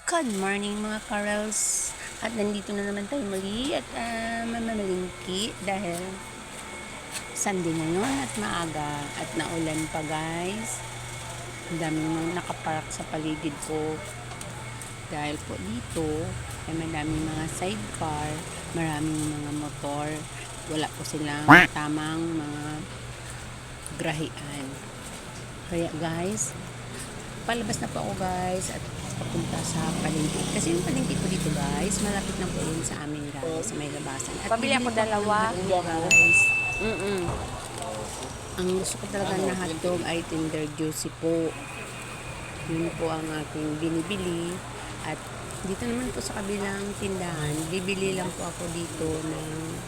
Good morning mga Karels. At nandito na naman tayo muli at mamalingki dahil Sunday ngayon at maaga at naulan pa guys. Ang daming mga nakapark sa paligid ko. Dahil po dito ay madaming mga sidecar, maraming mga motor. Wala po silang tamang mga grahian. Kaya guys, palabas na po ako guys at papunta sa palengke. Kasi yung palengke ko dito guys, malapit lang po yun sa amin guys, sa may labasan. At pabili ako dalawa. Guys. Ang gusto ko talaga na hotdog ay Tender Juicy po. Yun po ang aking binibili. At dito naman po sa kabilang tindahan, bibili lang po ako dito ng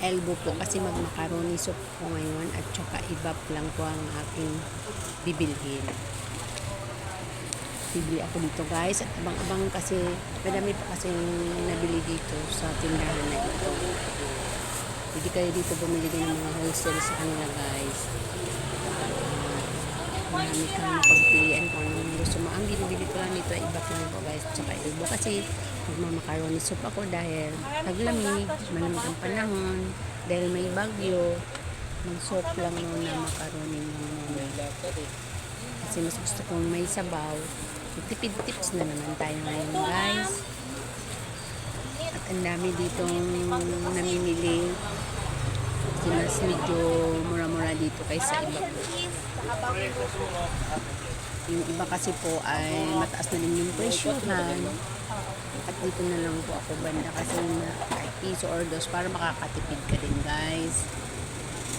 elbow po kasi mag-macaroni soup po ngayon at saka ibap lang po ang aking bibilhin. Bibili ako dito guys at abang-abang kasi madami pa kasi nabili dito sa tindahan na ito. Hindi kayo dito bumili din ng mga wholesale sa kanila guys. Marami kang pagpilian kung anong gusto mo. Ang binibili ko lang dito ay ibap lang po guys at saka elbow kasi magmamacaroni soup ako dahil taglamig, malamig ang panahon, dahil may bagyo, mag-soup lang muna macaroni muna. Kasi mas gusto kong may sabaw. Tipid tips na naman tayo ngayon guys. At ang dami ditong namimili. Kasi mas medyo mura-mura dito kaysa iba po. Yung iba kasi po ay mataas na din yung presyohan. At dito na lang po ako banda kasi kahit piso or dos para makakatipid ka din guys.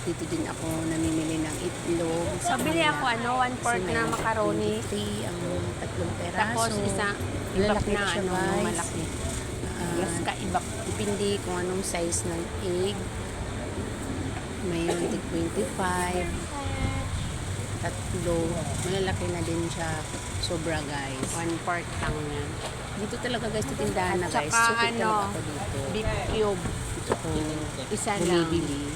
Dito din ako namimili ng itlog. Pabili ako 1/4 na macaroni. 23 ang 3 peraso. Tapos isa ibak na malaki. Plus kaibak. Depende kung anong size ng egg. Mayroon 25. Tatlo. Malalaki na din siya. Sobra guys. 1/4 lang yan. Dito talaga guys, tindahan na guys. Tsaka Sukit talaga ako dito. beef cube. Dito ko Isa lang. bumibili.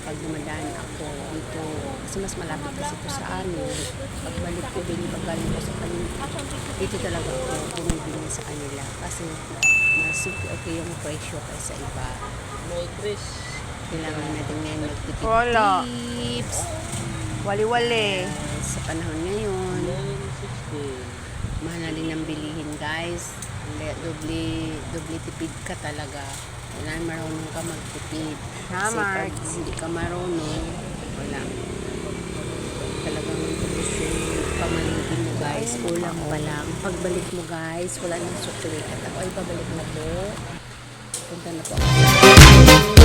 Pag dumadaan ako dito, kasi mas malapit kasi ito sa amin. Pagbalik ko din, paggaling ko sa kanila, dito talaga ako bumibili sa kanila. Kasi mas okay yung presyo kaysa iba. Kailangan natin ngayon magtipid-tips. Wali-wali. Sa panahon ngayon, mahal na din ang bilihin guys. Doble tipid ka talaga. Kailangan marunong ka magtipid. Kasi pag hindi ka marunong, wala. Talagang tapos yung pamalingkin mo guys, ulang pa lang. Pagbalik mo guys, wala nang sukli. At ako ay pabalik na po. Punta na po ako.